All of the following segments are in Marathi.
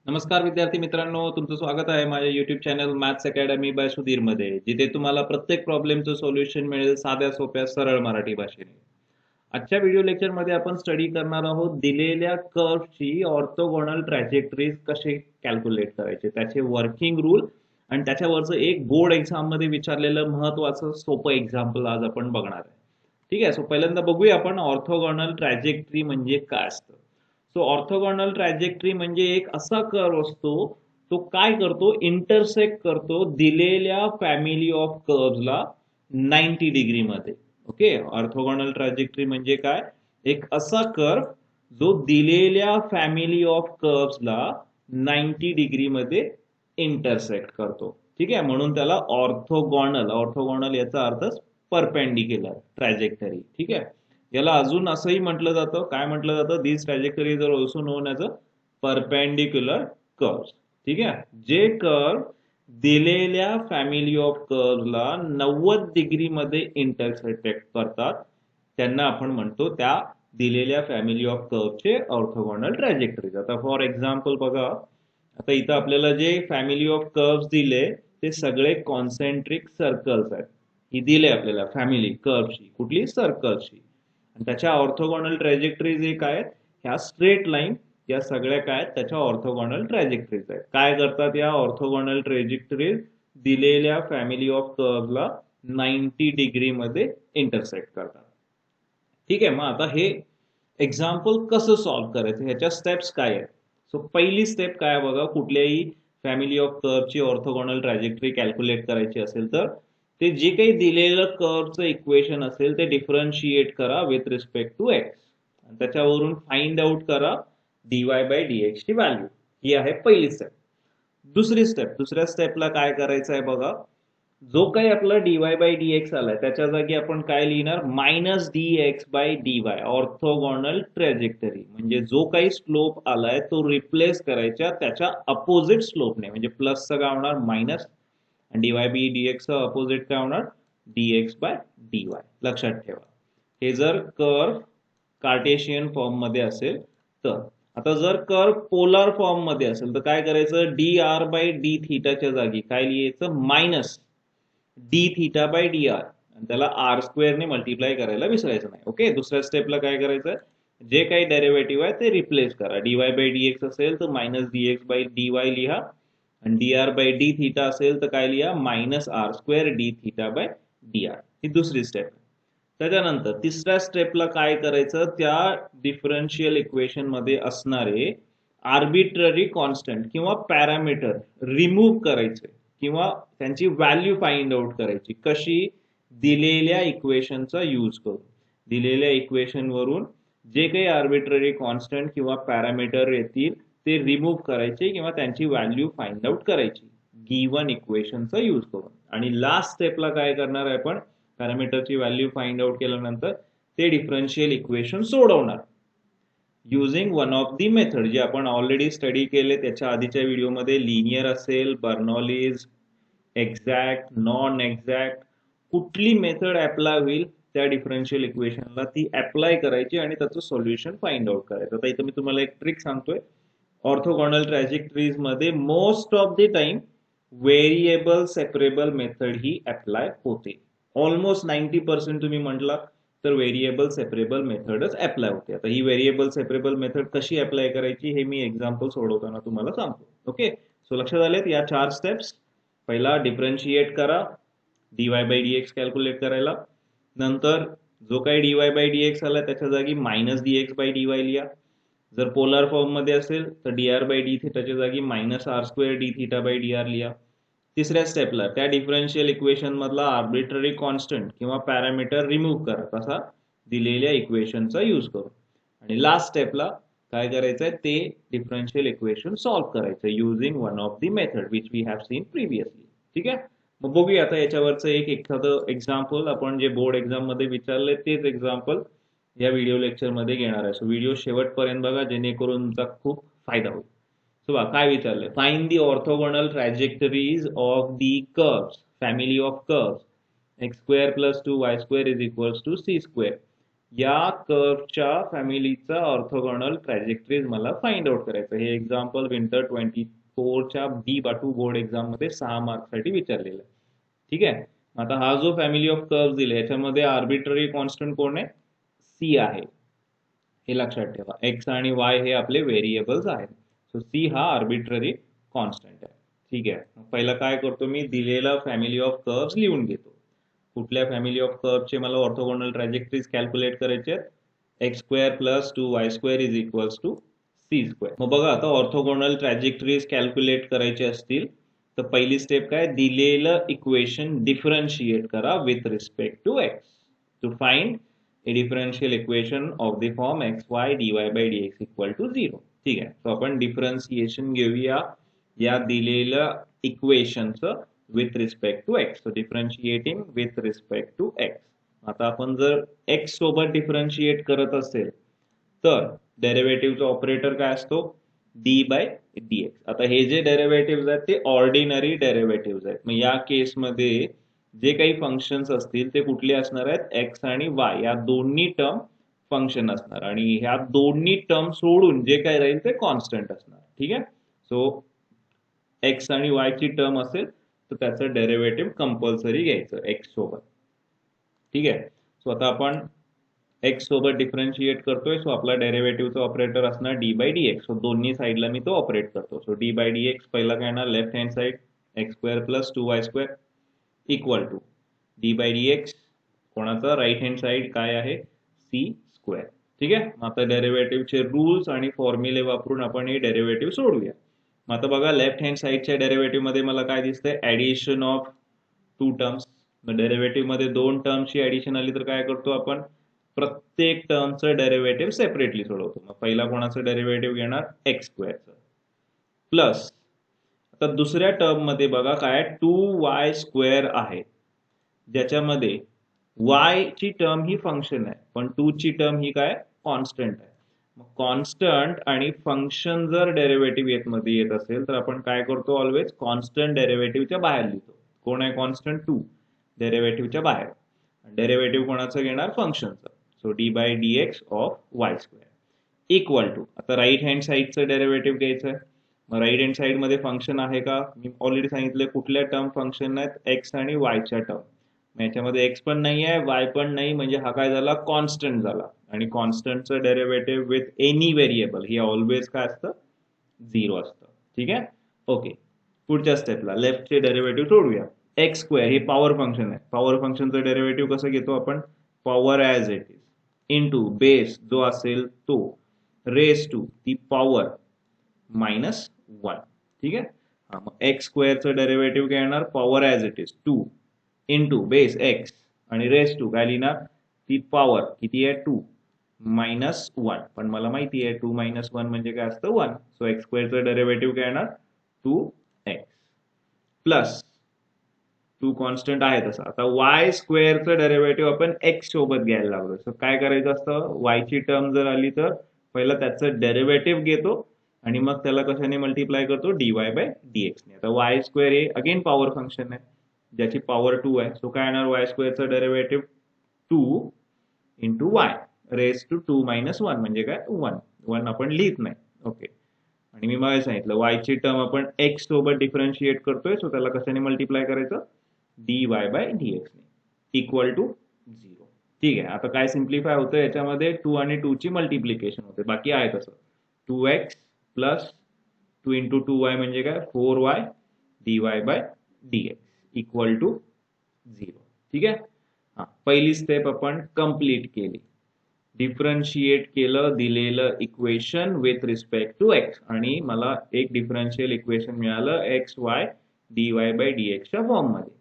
नमस्कार विद्यार्थी मित्रांनो, तुमचं स्वागत आहे माझ्या YouTube channel maths academy by Sudhir मध्ये, जिथे तुम्हाला प्रत्येक प्रॉब्लेमचं सोल्युशन मिळेल साध्या सोप्या सरळ मराठी भाषेने. आजच्या व्हिडिओ लेक्चर मध्ये आपण स्टडी करणार आहोत दिलेल्या कर्वची ऑर्थोगोनल ट्रॅजेक्टरीज कसे कॅल्क्युलेट करायचे, त्याचे वर्किंग रूल आणि त्याच्यावरचं एक बोर्ड एक्झाम मध्ये विचारलेलं महत्वाचं सोपं एक्झाम्पल आज आपण बघणार आहे. ठीक आहे, सो पहिल्यांदा बघूया आपण ऑर्थोगोनल ट्रॅजेक्टरी म्हणजे काय असतं. सो ऑर्थोगोनल ट्रॅजेक्टरी म्हणजे एक असा कर्व असतो, तो काय करतो, इंटरसेक्ट करतो दिलेल्या फॅमिली ऑफ कर्व्हला 90 डिग्री मध्ये. ओके, ऑर्थोगोनल ट्रॅजेक्टरी म्हणजे काय, एक असा कर्व जो दिलेल्या फॅमिली ऑफ कर्व्हला 90 डिग्री मध्ये इंटरसेक्ट करतो. ठीक आहे, म्हणून त्याला ऑर्थोगोनल, ऑर्थोगोनल याचा अर्थ परपेंडिक्युलर ट्रॅजेक्टरी. ठीक आहे, याला अजून असंही म्हटलं जातं, काय म्हटलं जातं, this trajectories are also known as a perpendicular curves. ठीक आहे, जे कर्व दिलेल्या फॅमिली ऑफ कर्व्हला 90 डिग्री मध्ये इंटरसेक्ट करतात त्यांना आपण म्हणतो त्या दिलेल्या फॅमिली ऑफ कर्व्हचे ऑर्थोगोनल ट्रॅजेक्टरीज. आता फॉर एक्झाम्पल बघा, आता इथं आपल्याला जे फॅमिली ऑफ कर्व्स दिले ते सगळे कॉन्सेंट्रिक सर्कल्स आहेत. ही दिले आपल्याला फॅमिली कर्व्हची, कुठली, सर्कल्सची. आणि त्याच्या ऑर्थोगोनल ट्रॅजेक्टरीज एक आहेत, ह्या स्ट्रेट लाईन या सगळ्या काय आहेत त्याच्या ऑर्थोगोनल ट्रॅजेक्टरीज आहेत. काय करतात या ऑर्थोगोनल ट्रॅजेक्टरीज, दिलेल्या फॅमिली ऑफ कर्व्हला 90 डिग्री मध्ये इंटरसेक्ट करतात. ठीक आहे, मग आता हे एक्झाम्पल कसं सॉल्व्ह करायचं, ह्याच्या स्टेप्स काय आहेत. सो पहिली स्टेप काय बघा, कुठल्याही फॅमिली ऑफ कर्व्हची ऑर्थोगोनल ट्रॅजेक्टरी कॅल्क्युलेट करायची असेल तर ते जे काही दिलेलं कर्वचं इक्वेशन असेल ते डिफरन्शिएट करा विथ रिस्पेक्ट टू एक्स, त्याच्यावरून फाइंड आउट करा dy बाय dx ची व्हॅल्यू. ही आहे पहिली स्टेप. दुसऱ्या स्टेपला काय करायचं आहे बघा, जो काही आपला dy बाय dx आलाय त्याच्या जागी आपण काय लिहिणार, minus dx by dy, orthogonal trajectory. म्हणजे जो काही स्लोप आलाय तो रिप्लेस करायचा त्याच्या अपोजिट स्लोपने, म्हणजे प्लसचं काय होणार मायनस, आणि dy बाय dx चा अपोजिट काय होणार, dx बाय dy. लक्षात ठेवा, हे जर कर्व कार्टेशियन फॉर्म मध्ये असेल तर. आता जर कर्व पोलार फॉर्म मध्ये असेल तर काय करायचं, dr बाय d थिटाच्या जागी काय लिहायचं, minus d theta by dr, आणि त्याला r स्क्वेअर ने मल्टिप्लाय करायला विसरायचं नाही. ओके, दुसऱ्या स्टेपला काय करायचं, जे काही डेरिव्हेटिव्ह आहे ते रिप्लेस करा. dy बाय dx असेल तर मायनस dx बाय dy लिहा, आणि dr बाय d थिटा असेल तर काय लिहा, minus r square d theta by dr. ही दुसरी स्टेप. त्याच्यानंतर तिसऱ्या स्टेपला काय करायचं, त्या डिफरन्शियल इक्वेशन मध्ये असणारे आर्बिट्ररी कॉन्स्टंट किंवा पॅरामीटर रिमूव्ह करायचे किंवा त्यांची व्हॅल्यू फाइंड आउट करायची. कशी, दिलेल्या इक्वेशनचा यूज करून. दिलेल्या इक्वेशन वरून जे काही आर्बिट्ररी कॉन्स्टंट किंवा पॅरामीटर येतील ते रिमूव्ह करायचे किंवा त्यांची व्हॅल्यू फाइंड आउट करायची गिवन इक्वेशनचा यूज करून. आणि लास्ट स्टेपला काय करणार आहे आपण, पॅरामीटरची व्हॅल्यू फाइंड आउट केल्यानंतर ते डिफरन्शियल इक्वेशन सोडवणार using one of the method जे आपण ऑलरेडी स्टडी केले त्याच्या आधीच्या व्हिडिओमध्ये. लिनियर असेल, बर्नॉलीज, एक्झॅक्ट, नॉन एक्झॅक्ट, कुठली मेथड अप्लाय होईल त्या डिफरन्शियल इक्वेशनला ती अप्लाय करायची आणि त्याचं सोल्युशन फाइंड आउट करायचं. आता इथं मी तुम्हाला एक ट्रिक सांगतोय, ऑर्थोगोनल ट्रॅजेक्टरीज मध्ये most of the time variable separable method he apply होते. ऑलमोस्ट 90% तुम्ही म्हटला तर व्हेरिएबल सेपरेबल मेथडच अप्लाय होते. आता ही व्हेरिएबल सेपरेबल मेथड कशी अप्लाय करायची हे मी एक्झाम्पल सोडवताना तुम्हाला सांगतो. ओके, सो लक्षात आलेत या 4 स्टेप्स. पहिला डिफरन्शिएट करा dy बाय dx कॅल्क्युलेट करायला. नंतर जो काही dy बाय dx आला त्याच्या जागी मायनस dx बाय dy लिहा. जर पोलार फॉर्म मध्ये असेल तर dr बाय d थिटाच्या जागी minus r square d theta by dr लिहा. तिसऱ्या स्टेपला त्या डिफरन्शियल इक्वेशन मधला आर्बिट्ररी कॉन्स्टंट किंवा पॅरामीटर रिमूव्ह करा, कसा, दिलेल्या इक्वेशनचा यूज करून. आणि लास्ट स्टेपला काय करायचंय, ते डिफरन्शियल इक्वेशन सॉल्व्ह करायचं using one of the method which we have seen previously. ठीक आहे, मग बघूया आता याच्यावरचं एक एखादं एक्झाम्पल आपण जे बोर्ड एक्झाम मध्ये विचारले तेच एक्झाम्पल या व्हिडिओ लेक्चर मध्ये घेणार आहे. सो व्हिडिओ शेवटपर्यंत बघा जेणेकरून तुमचा खूप फायदा होईल. सो बघा काय विचारलंय, find the orthogonal trajectories of the curves family of curves x² + 2y² = c². या कर्वच्या फॅमिलीचा ऑर्थोगोनल ट्रॅजेक्टरीज मला फाइंड आउट करायचं. हे एक्झाम्पल विंटर 24च्या B2 बोर्ड एक्झाम मध्ये 6 मार्क्ससाठी विचारलेलं आहे. ठीक आहे. आता हा जो फॅमिली ऑफ कर्व्ह दिले याच्यामध्ये आर्बिट्ररी कॉन्स्टंट कोण आहे? सी आहे. हे लक्षात ठेवा. एक्स आणि वाय हे आपले व्हेरिएबल्स आहेत. सो सी हा आर्बिट्ररी कॉन्स्टंट आहे. ठीक आहे. पहिला काय करतो मी, दिलेला फॅमिली ऑफ कर्व्ह लिहून घेतो. कुठल्या फॅमिली ऑफ कर्व्हचे मला ऑर्थोगोनल ट्रॅजेक्टरीज कॅल्क्युलेट करायचे आहेत? X square plus 2y square is equals to c square. मग बघा आता ऑर्थोगोनल ट्रॅजेक्टरीज कॅल्क्युलेट करायचे असतील तर पहिली स्टेप काय, दिलेलं इक्वेशन डिफरन्शिएट करा with respect to x to find a differential equation of the form xy dy by dx equal to 0. ठीक आहे. तो आपण डिफरन्शिएशन घेऊया या दिलेल्या इक्वेशनचं with respect to x. So differentiating with respect to x. आता आपण जर एक्स सोबत डिफरन्शिएट करत असेल तर डेरिव्हेटिव्हचा ऑपरेटर काय असतो? D by dx. आता हे जे डेरिव्हेटिव्ह आहेत ते ऑर्डिनरी डेरिव्हेटिव्ह आहेत. मग या केसमध्ये जे काही फंक्शन्स असतील ते कुठले असणार आहेत? एक्स आणि वाय या दोन्ही टर्म फंक्शन असणार आणि ह्या दोन्ही टर्म सोडून जे काही राहील ते कॉन्स्टंट असणार. ठीक आहे. सो एक्स आणि वाय ची टर्म असेल तर त्याचं डेरिव्हेटिव्ह कंपल्सरी घ्यायचं एक्स सोबत. ठीक आहे. सो आता आपण एक्स सोबत डिफरन्शिएट करतोय. सो आपला डेरिव्हेटिव्हचा ऑपरेटर असणार d by d x. So दोन्ही साईडला मी तो ऑपरेट करतो. So d by d x पहिला काय येणार? Left hand side x square plus 2y square equal to d by d x. कोणाचा? राईट हँड साइड काय आहे? C square. ठीक आहे. आता डेरिव्हेटिव्हचे रूल्स आणि फॉर्म्युले वापरून आपण हे डेरिव्हेटिव्ह सोडूया. आता बघा लेफ्ट हँड साइडच्या डेरिव्हेटिव्ह मध्ये मला काय दिसतंय? Addition of two terms. Derivative मध्ये दोन टर्म्सची ऍडिशन आली तर काय करतो आपण? प्रत्येक टर्मचं डेरिव्हेटिव्ह सेपरेटली सोडवतो. मग पहिला कोणाचं डेरिव्हेटिव्ह घेणार? एक्स स्क्वेअरचं प्लस आता दुसऱ्या टर्म मध्ये बघा काय 2y स्क्वेअर आहे ज्याच्यामध्ये y ची टर्म ही फंक्शन आहे पण 2 ची टर्म ही काय? कॉन्स्टंट आहे. मग कॉन्स्टंट आणि फंक्शन जर डेरिव्हेटिव्ह मध्ये येत असेल तर आपण काय करतो? ऑलवेज कॉन्स्टंट डेरिव्हेटिव्हच्या बाहेर लिहितो. कोण आहे कॉन्स्टंट? 2. डेरिव्हेटिव्हच्या बाहेर. डेरिव्हेटिव्ह कोणाचं घेणार? फंक्शनचं. So d by d x of y square equal to आता राईट हँड साइडचं डेरिव्हेटिव्ह घ्यायचं आहे. मग राईट हँड साइड मध्ये फंक्शन आहे का? मी ऑलरेडी सांगितलं कुठल्या टर्म फंक्शन आहेत? एक्स आणि वायच्या टर्म. याच्यामध्ये एक्स पण नाही आहे वाय पण नाही म्हणजे हा काय झाला? कॉन्स्टंट झाला. आणि कॉन्स्टंटचं डेरिव्हेटिव्ह विथ एनी व्हेरिएबल हे ऑलवेज काय असतं? 0 असतं. ठीक आहे. ओके. पुढच्या स्टेपला लेफ्टचे डेरिव्हेटिव्ह सोडूया. एक्स स्क्वेअर हे पॉवर फंक्शन आहे. पॉवर फंक्शनचं डेरिव्हेटिव्ह कसं घेतो आपण? Power as it is into base जो असेल तो रेस टू ती पॉवर मायनस 1. ठीक आहे. मग एक्स स्क्वेअरचं डेरिव्हेटिव्ह काय येणार? Power as it is 2 into base x आणि रेस टू काय लिहिणार? ती पॉवर किती आहे? 2 मायनस 1. पण मला माहिती आहे 2 मायनस 1 म्हणजे काय असतं? 1. सो एक्स स्क्वेअरचं डेरिव्हेटिव्ह काय येणार? 2x प्लस 2 कॉन्स्टंट आहे तसा. आता वाय स्क्वेअरचं डेरिव्हेटिव्ह आपण एक्स सोबत घ्यायला लागलो. सो काय करायचं असतं? वाय ची टर्म जर आली तर पहिला त्याचं डेरिव्हेटिव्ह घेतो आणि मग त्याला कशाने मल्टिप्लाय करतो? dy बाय dx ने. आता वाय स्क्वेअर हे अगेन पॉवर फंक्शन आहे ज्याची पॉवर 2 आहे. सो काय येणार? वाय स्क्वेअरचं derivative 2 into y raise to 2 minus 1 म्हणजे काय? 1 आपण लिहित नाही. ओके. आणि मी मला सांगितलं वाय ची टर्म आपण एक्स सोबत डिफरन्शिएट करतोय. सो त्याला कशाने मल्टिप्लाय करायचं? dy बाय dx ने इक्वल टू 0. ठीक आहे. आता काय सिम्प्लिफाय होतं याच्यामध्ये? 2 आणि 2 ची मल्टिप्लिकेशन होते. बाकी आहे तसं 2x प्लस 2 इंटू 2y म्हणजे काय? 4y dy by dx equal to 0. ठीक आहे. पहिली स्टेप आपण कंप्लीट केली. डिफरन्शिएट केलं दिलेलं equation with respect to x आणि मला एक डिफरन्शियल इक्वेशन मिळालं एक्स वाय dy बाय dxच्या फॉर्म मध्ये.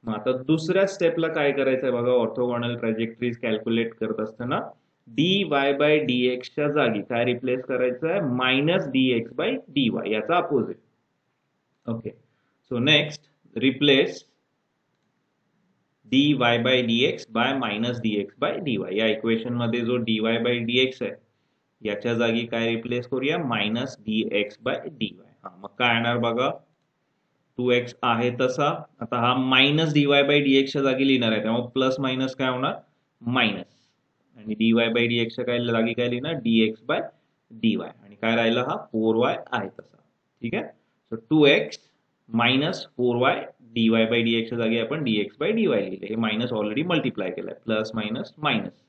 मग आता दुसऱ्या स्टेपला काय करायचं आहे बघा? ऑर्थोगोनल ट्रॅजेक्टरीज कॅल्क्युलेट करत असताना dy बाय dxच्या जागी काय रिप्लेस करायचं आहे? मायनस dx बाय dy याचा opposite. Okay. So next replace dy by dx by minus dx by dy. या इक्वेशन मध्ये जो dy बाय dx आहे याच्या जागी काय रिप्लेस करूया? Minus dx by dy. मग काय येणार बघा? 2x आहे तसा. आता हा मायनस dy बाय dx च्या जागी लिहिणार आहे त्यामुळे प्लस मायनस काय होणार? मायनस. आणि dy बाय dx काय जागी काय लिहिणार dx बाय dy आणि काय राहिलं हा 4y आहे तसा. ठीक आहे. So 2x minus 4y dy by dx च्या जागी आपण dx बाय dy लिहिले. हे मायनस ऑलरेडी मल्टिप्लाय केलंय. Plus minus minus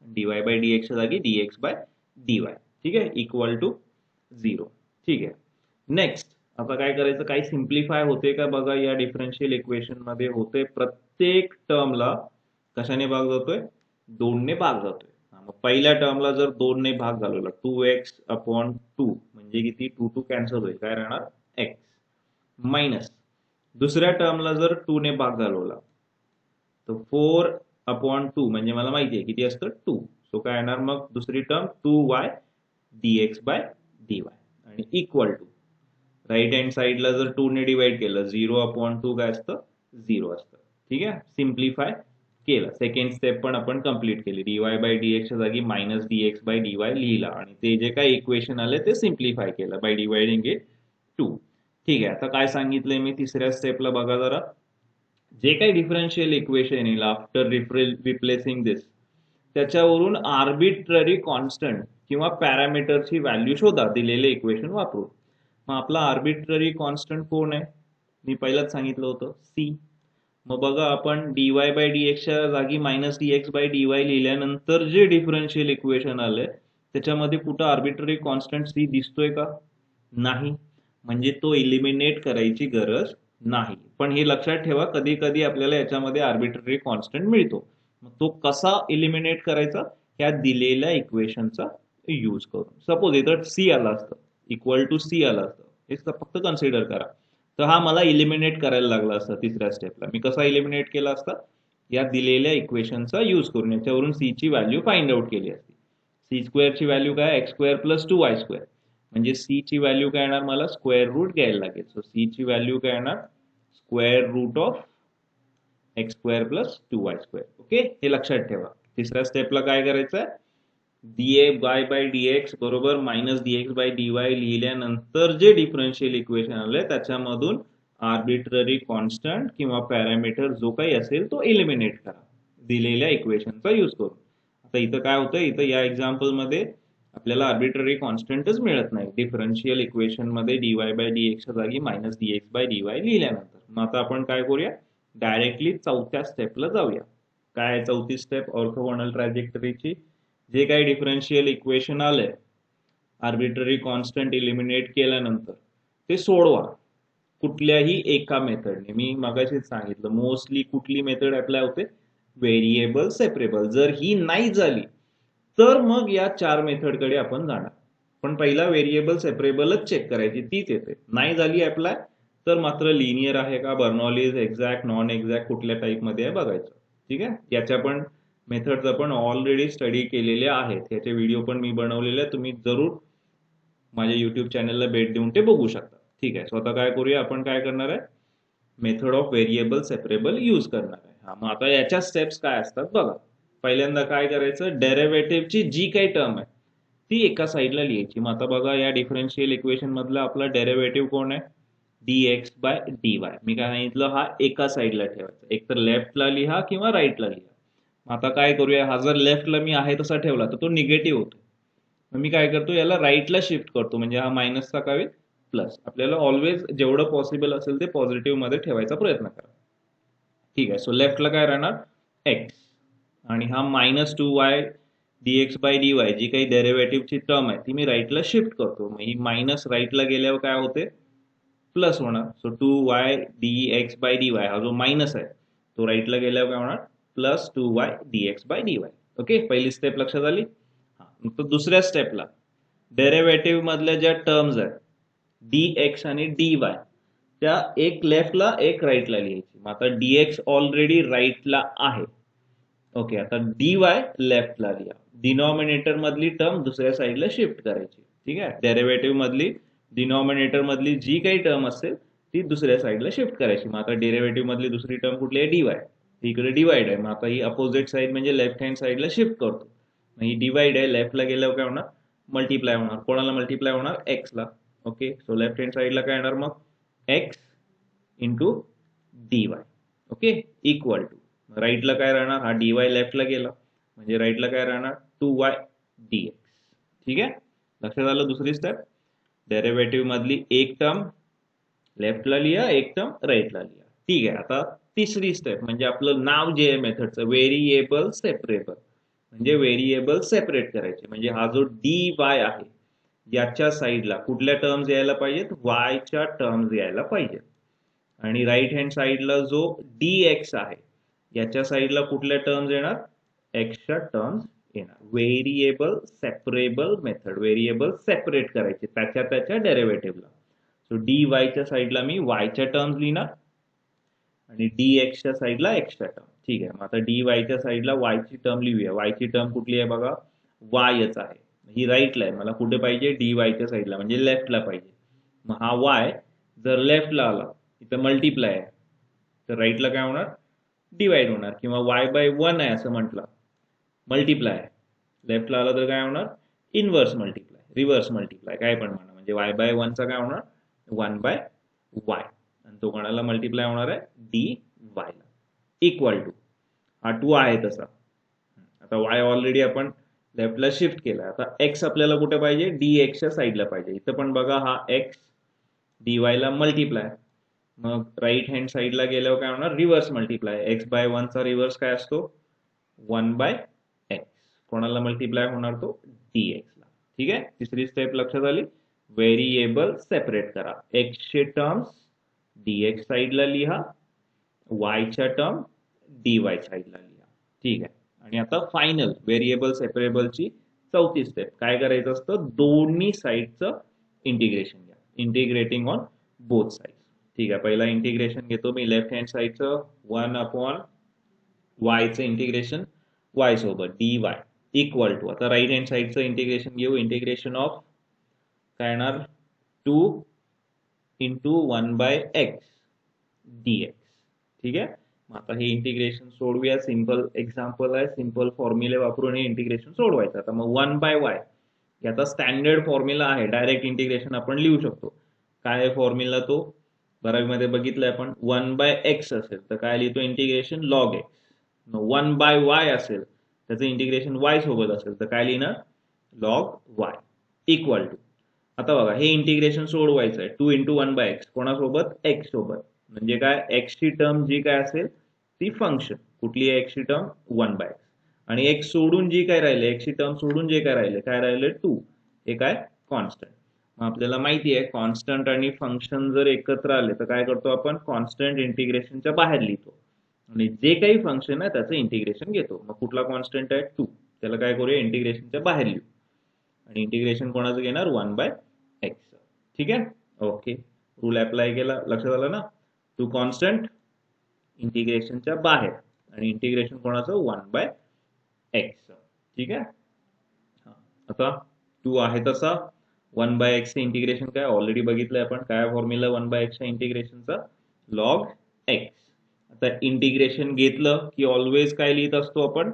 dy by dx च्या जागी dx बाय dy. ठीक आहे. Equal to 0. ठीक आहे. नेक्स्ट आता काय करायचं, काही सिम्प्लिफाय होते का बघा. या डिफरन्शियल इक्वेशन मध्ये होते. प्रत्येक टर्मला कशाने भाग जातोय 2 ने भाग जातोय. मग पहिल्या टर्मला जर 2 ने भाग घालवला 2x/2 म्हणजे किती 2 कॅन्सल होईल. काय राहणार x मायनस दुसऱ्या टर्मला जर 2 ने भाग घालवला तर 4/2 म्हणजे मला माहिती आहे किती असतं 2. सो काय येणार मग दुसरी term 2y dx by dy आणि इक्वल टू राईट हँड साइडला जर 2 ने डिवाइड केलं 0/2 काय असतं 0 असतं. ठीक आहे. सिम्प्लिफाय केलं. सेकंड स्टेप पण आपण कंप्लीट केली. dy बाय dx च्या जागी मायनस dx बाय dy लिहिला आणि ते जे काही इक्वेशन आले ते सिम्प्लिफाय केलं बाय डिवाइडिंग इट 2. ठीक आहे. आता काय सांगितलंय मी तिसऱ्या स्टेपला बघा जरा. जे काही डिफरन्शियल इक्वेशन येईल आफ्टर रिप्लेसिंग दिस त्याच्यावरून आर्बिट्ररी कॉन्स्टंट किंवा पॅरामीटरची व्हॅल्यू शोधा दिलेले इक्वेशन वापरून. मग आपला आर्बिट्ररी कॉन्स्टंट कोण आहे मी पहिलाच सांगितलं होतं सी. मग बघा आपण dy बाय dx च्या जागी मायनस dx बाय dy लिहिल्यानंतर जे डिफरन्शियल इक्वेशन आलंय त्याच्यामध्ये कुठं आर्बिट्ररी कॉन्स्टंट सी दिसतोय का नाही. म्हणजे तो इलिमिनेट करायची गरज नाही. पण हे लक्षात ठेवा कधी कधी आपल्याला याच्यामध्ये आर्बिट्ररी कॉन्स्टंट मिळतो. मग तो कसा इलिमिनेट करायचा या दिलेल्या इक्वेशनचा यूज करून. सपोज इथं सी आला असतं इक्वल टू सी आला असतं हे फक्त कन्सिडर करा. तर हा मला इलिमिनेट करायला लागला असता तिसऱ्या स्टेपला. मी कसा इलिमिनेट केला असता या दिलेल्या इक्वेशनचा यूज करून याच्यावरून सी ची व्हॅल्यू फाइंड आउट केली असती. सी स्क्वेअरची व्हॅल्यू काय x square plus 2y square म्हणजे सी ची व्हॅल्यू काय येणार मला स्क्वेअर रूट घ्यायला लागेल. सो सी ची व्हॅल्यू काय येणार square root of x square plus 2y square. Okay. हे लक्षात ठेवा. तिसऱ्या स्टेपला काय करायचं आहे dy बाय dx बरोबर मायनस dx बाय dy लिहिल्यानंतर जे डिफरन्शियल इक्वेशन आले त्याच्यामधून आर्बिट्ररी कॉन्स्टंट किंवा पॅरामीटर जो काही असेल तो एलिमिनेट करा दिलेल्या इक्वेशनचा यूज करून. आता इथं काय होतं इथं या एक्झाम्पल मध्ये आपल्याला आर्बिट्ररी कॉन्स्टंटच मिळत नाही डिफरन्शियल इक्वेशन मध्ये dy बाय dx च्या जागी मायनस dx बाय dy लिहिल्यानंतर. मग आता आपण काय करूया डायरेक्टली चौथ्या स्टेपला जाऊया. काय चौथी स्टेप ऑर्थोगोनल ट्रॅजेक्टरीची. जे काही डिफरन्शियल इक्वेशन आलंय आर्बिट्ररी कॉन्स्टंट इलिमिनेट केल्यानंतर ते सोडवा कुठल्याही एका मेथडने. मी मगाशीच सांगितलं मोस्टली कुठली मेथड अप्लाय होते व्हेरिएबल सेपरेबल. जर ही नाही झाली तर मग या 4 मेथडकडे आपण जाणार. पण पहिला व्हेरिएबल सेपरेबलच चेक करायची तीच येते. नाही झाली अप्लाय तर मात्र लिनियर आहे का बर्नॉलीज एक्झॅक्ट नॉन एक्झॅक्ट कुठल्या टाईप मध्ये आहे बघायचं. ठीक आहे. याच्या पण मेथड्स आपण ऑलरेडी स्टडी केलेले आहेत. याचे व्हिडिओ पण मी बनवलेले आहेत. तुम्ही जरूर माझ्या युट्यूब चॅनलला भेट देऊन ते बघू शकता. ठीक आहे. स्वतः काय करूया आपण काय करणार आहे method of variable separable use करणार आहे. हा मग आता याच्या स्टेप्स काय असतात बघा. पहिल्यांदा काय करायचं डेरिव्हेटिव्हची जी काही टर्म आहे ती एका साईडला लिहायची. मग आता बघा या डिफरन्शियल इक्वेशन मधला आपला डेरिव्हेटिव्ह कोण आहे dx बाय dy. मी काय सांगितलं हा एका साईडला ठेवायचा. एक तर लेफ्टला लिहा किंवा राईटला लिहा. आता काय करूया हा जर लेफ्टला मी आहे तसा ठेवला तर तो निगेटिव्ह होतो. मग मी काय करतो याला राईटला शिफ्ट करतो म्हणजे हा मायनसचा काय होईल प्लस. आपल्याला ऑलवेज जेवढं पॉसिबल असेल ते पॉझिटिव्ह मध्ये ठेवायचा प्रयत्न करा. ठीक आहे. सो लेफ्टला काय राहणार एक्स आणि हा minus 2y dx by dy जी काही डेरिव्हेटिव्हची टर्म आहे ती मी राईटला शिफ्ट करतो. मग ही मायनस राईटला गेल्यावर काय होते प्लस होणार. So 2y dx by dy हा जो मायनस आहे तो राईटला गेल्यावर काय होणार plus 2y dx by dy. Okay. पहिली स्टेप लक्षात आली. तर दुसऱ्या स्टेपला डेरिव्हेटिव्ह मधल्या ज्या टर्म्स आहेत dx आणि dy त्या एक लेफ्टला एक राईटला लिहायची. मग आता dx ऑलरेडी राईटला आहे. ओके. आता dy लेफ्टला लिहा. डिनॉमिनेटर मधली टर्म दुसऱ्या साईडला शिफ्ट करायची. ठीक आहे. डेरिव्हेटिव्ह मधली डिनॉमिनेटर मधली जी काही टर्म असेल ती दुसऱ्या साईडला शिफ्ट करायची. मग आता डेरिव्हेटिव्ह मधली दुसरी टर्म कुठली आहे dy. इकडे डिवाइड आहे. मग आता ही अपोजिट साईड म्हणजे लेफ्ट हँड साईडला शिफ्ट करतो. मग ही डिवाइड आहे लेफ्टला गेल्यावर काय होणार मल्टिप्लाय होणार. कोणाला मल्टिप्लाय होणार एक्स ला. ओके. सो लेफ्ट हँड साईडला काय येणार मग x into dy. Okay. Equal to राईटला काय राहणार हा dy लेफ्टला गेला म्हणजे राईटला काय राहणार 2y dx. ठीक आहे, लक्षात आलं. दुसरी स्टेप, डेरिव्हेटिव्ह मधली एक टर्म लेफ्टला लिहा, एक टर्म राईटला लिहा. ठीक आहे, आता तिसरी स्टेप म्हणजे आपलं नाव जे आहे मेथडचं, व्हेरिएबल सेपरेबल, म्हणजे व्हेरिएबल सेपरेट करायचे. म्हणजे हा जो dy आहे याच्या साईडला कुठल्या टर्म्स यायला पाहिजेत, y च्या टर्म्स यायला पाहिजेत. आणि राईट हँड साईडला जो dx आहे याच्या साईडला कुठल्या टर्म्स येणार, x च्या टर्म्स येणार. Variable separable method, variable separate करायचे त्याच्या डेरिव्हेटिव्हला. सो dy च्या साईडला मी y च्या टर्म्स लिहिणार आणि dx च्या साईडला x च्या टर्म. ठीक आहे, मग आता dy च्या साईडला y ची टर्म लिहूया. y ची टर्म कुठली आहे बघा, yच आहे. ही राईटला आहे, मला कुठे पाहिजे, dy च्या साईडला म्हणजे लेफ्टला पाहिजे. मग हा y जर लेफ्टला आला, इथं मल्टिप्लाय आहे, तर राईटला काय होणार, डिवाइड होणार. किंवा y/1 आहे असं म्हटलं, मल्टिप्लाय आहे, लेफ्टला आला तर काय होणार, इनव्हर्स मल्टिप्लाय, रिव्हर्स मल्टिप्लाय, काय पण म्हणा. म्हणजे y/1 चा काय होणार, 1/y, आणि तो कोणाला मल्टिप्लाय होणार आहे, dy ला. इक्वल टू, हा 2 आहे तसा. आता y ऑलरेडी आपण लेफ्टला शिफ्ट केला. आता x आपल्याला कुठे पाहिजे, dx च्या साईडला पाहिजे. इथं पण बघा, हा x dy ला मल्टिप्लाय. मग राईट हँड साईडला गेल्यावर काय होणार, रिव्हर्स मल्टिप्लाय. x/1 चा रिव्हर्स काय असतो, 1/x. कोणाला मल्टिप्लाय होणार, तो dx ला. ठीक आहे, तिसरी स्टेप लक्षात आली. व्हेरिएबल सेपरेट करा, x चे टर्म्स dx साईडला लिहा, y च्या टर्म dy साईडला लिहा. ठीक आहे, आणि आता फायनल व्हेरिएबल सेपरेबलची चौथी स्टेप काय करायचं असतं, दोन्ही साईडचं इंटिग्रेशन घ्या, इंटिग्रेटिंग ऑन बोथ साईड. ठीक आहे, पहिला इंटिग्रेशन घेतो मी लेफ्ट हँड साईडचं, 1/y चं इंटिग्रेशन y सोबत dy इक्वल टू, आता राईट हँड साईडचं इंटिग्रेशन घेऊ, इंटिग्रेशन ऑफ काय येणार, 2 इंटू 1/x dx. ठीक आहे, मग आता हे इंटिग्रेशन सोडवूया. सिंपल एक्झाम्पल आहे, सिंपल फॉर्म्युले वापरून हे इंटिग्रेशन सोडवायचं. आता मग 1/y याचा स्टँडर्ड फॉर्म्युला आहे, डायरेक्ट इंटिग्रेशन आपण लिहू शकतो. काय फॉर्म्युला, तो बरावीमध्ये बघितलंय आपण. 1/x असेल तर काय लिहितो, इंटिग्रेशन log x. 1/y असेल त्याचं इंटिग्रेशन y सोबत असेल तर काय लिहिणार, log y इक्वल टू. आता बघा, हे इंटिग्रेशन सोडवायचं आहे, 2 इंटू 1/x कोणासोबत, x सोबत. म्हणजे काय, x ची टर्म जी काय असेल ती फंक्शन कुठली आहे, x ची टर्म 1/x, आणि x सोडून जी काय राहिले, x ची टर्म सोडून जे काय राहिले 2, हे काय, कॉन्स्टंट. मग आपल्याला माहिती आहे कॉन्स्टंट आणि फंक्शन जर एकत्र आले तर काय करतो आपण, कॉन्स्टंट इंटिग्रेशनच्या बाहेर लिहितो आणि जे काही फंक्शन आहे त्याचं इंटिग्रेशन घेतो. मग कुठला कॉन्स्टंट आहे, 2, त्याला काय करूया, इंटिग्रेशनच्या बाहेर लिहू आणि इंटिग्रेशन कोणाचं घेणार, 1/x. ठीक आहे, ओके, रूल अप्लाय केला, लक्षात आलं ना. 2 कॉन्स्टंट इंटिग्रेशनच्या बाहेर आणि इंटिग्रेशन कोणाचं, 1/x. ठीक आहे, आता 2 आहे तसा 1/x चे इंटिग्रेशन काय ऑलरेडी बघितलंय आपण, काय फॉर्म्युला 1/x च्या इंटिग्रेशनचा, log x. आता इंटिग्रेशन घेतलं की ऑलवेज काय लिहित असतो आपण,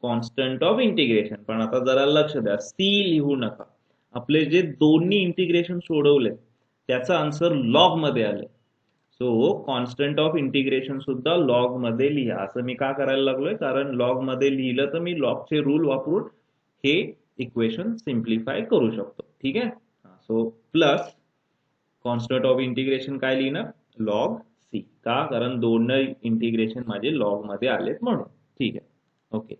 कॉन्स्टंट ऑफ इंटिग्रेशन. पण आता जरा लक्ष द्या, सी लिहू नका. आपले जे दोन्ही इंटिग्रेशन सोडवले त्याचा आन्सर लॉग मध्ये आले. सो कॉन्स्टंट ऑफ इंटिग्रेशन सुद्धा लॉग मध्ये लिहा. असं मी का करायला लागलोय, कारण लॉग मध्ये लिहिलं तर मी लॉगचे रूल वापरून हे इक्वेशन सिम्प्लिफाय करू शकतो. ठीक आहे, so plus constant of integration काय लिहिणार, लॉग सी. का, कारण दोन्ही इंटिग्रेशन माझे लॉग मध्ये आलेत म्हणून. ठीक आहे, ओके.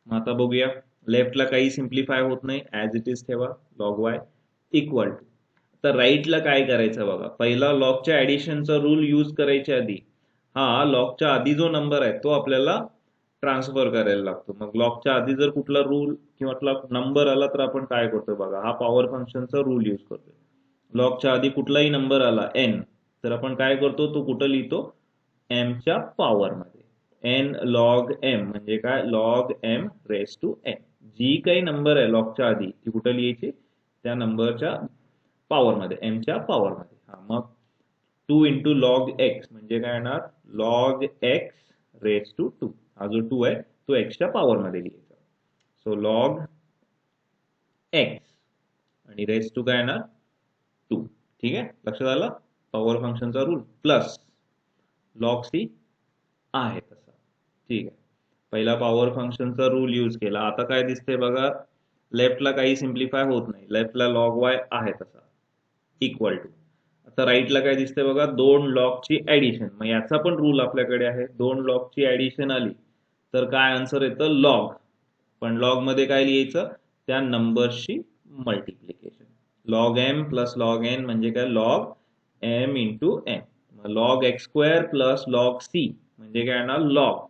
मग आता बघूया, लेफ्टला काही सिम्प्लिफाय होत नाही, ऍज इट इज ठेवा, log y इक्वल टू. तर राईटला काय करायचं बघा, पहिला लॉगच्या ऍडिशनचा रूल यूज करायच्या आधी हा लॉगच्या आधी जो नंबर आहे तो आपल्याला ट्रान्सफर करायला लागतो. मग लॉगच्या आधी जर कुठला रूल किंवा नंबर आला तर आपण काय करतो बघा, हा पॉवर फंक्शनचा रूल यूज करतो. लॉगच्या आधी कुठलाही नंबर आला n तर आपण काय करतो, तो कुठं लिहितो, m च्या पॉवर मध्ये. n log m म्हणजे काय, log m raise to n. जी काही नंबर आहे लॉगच्या आधी ती कुठं लिहायची, त्या नंबरच्या पॉवर मध्ये, m च्या पॉवर मध्ये. हा, मग 2 इंटू log x म्हणजे काय येणार, log x रेस टू 2. हा जो 2 आहे तो x च्या पॉवर मध्ये लिहायचा. सो log x आणि रेस टू काय येणार, 2. ठीक आहे, लक्षात आलं, पॉवर फंक्शनचा रूल. प्लस log c आहे तसा. ठीक आहे, पहिला पॉवर फंक्शनचा रूल यूज केला. आता काय दिसतंय बघा, लेफ्टला काही सिम्प्लिफाय होत नाही, लेफ्टला लॉग वाय आहे तसा इक्वल टू. आता राईटला काय दिसतंय बघा, 2 लॉगची ऍडिशन. मग याचा पण रूल आपल्याकडे आहे, 2 लॉगची ऍडिशन आली तर काय आन्सर येतं, लॉग. पण लॉग मध्ये काय लिहायचं, त्या नंबर्सची multiplication. Log m plus log n म्हणजे काय, log m into n. Log x square plus log c म्हणजे काय येणार, लॉग.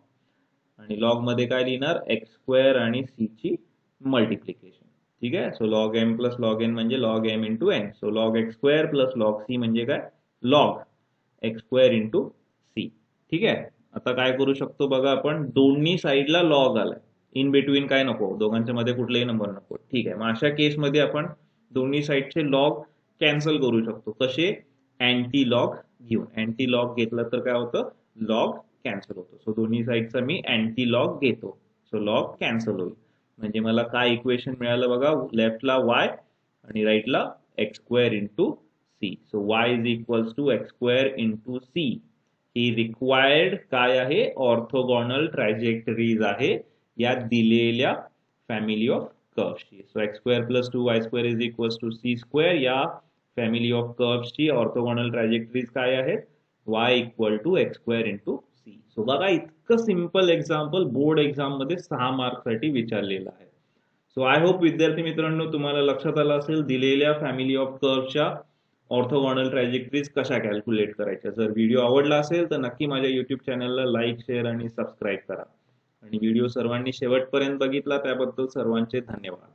आणि लॉग मध्ये काय लिहिणार, एक्स स्क्वेअर आणि सी ची मल्टिप्लिकेशन. ठीक आहे. So log m plus log n म्हणजे log m into n. So log x square plus log c म्हणजे काय, log x square into c. ठीक आहे. आता काय करू शकतो बघा, आपण दोन्ही साईडला लॉग आलाय, इन बिटवीन काय नको, दोघांच्या मध्ये कुठलेही नंबर नको. ठीक आहे. मग अशा केसमध्ये आपण दोन्ही साईडचे लॉग कॅन्सल करू शकतो. कसे, अँटी लॉग घेऊन. अँटी लॉग घेतलं तर काय होतं, लॉग कॅन्सल होतो. सो दोन्ही साईडचा मी अँटी लॉग घेतो, सो लॉग कॅन्सल होईल. म्हणजे मला काय इक्वेशन मिळालं बघा, लेफ्टला वाय आणि राईटला x square into c. So y is equals to x square into c. ही रिक्वायर्ड काय आहे, ऑर्थोगोनल ट्रॅजेक्टरीज आहे या दिलेल्या फॅमिली ऑफ कर्व्सची. So x square plus 2y square is equals to c square या फॅमिली ऑफ कर्व्सची ऑर्थोगोनल ट्रॅजेक्टरीज काय आहेत, y equal to x square into c. So बघा, इतकं सिंपल एक्झाम्पल बोर्ड एक्झाम मध्ये 6 मार्क साठी विचारलेलं आहे. सो आय होप विद्यार्थी मित्रांनो तुम्हाला लक्षात आलं असेल दिलेल्या फॅमिली ऑफ कर्व्हच्या ऑर्थोगोनल ट्रॅजेक्टरीज कशा कॅल्क्युलेट करायच्या. जर व्हिडिओ आवडला असेल तर नक्की माझ्या युट्यूब चॅनलला लाईक, शेअर आणि सबस्क्राईब करा. आणि व्हिडिओ सर्वांनी शेवटपर्यंत बघितला त्याबद्दल सर्वांचे धन्यवाद.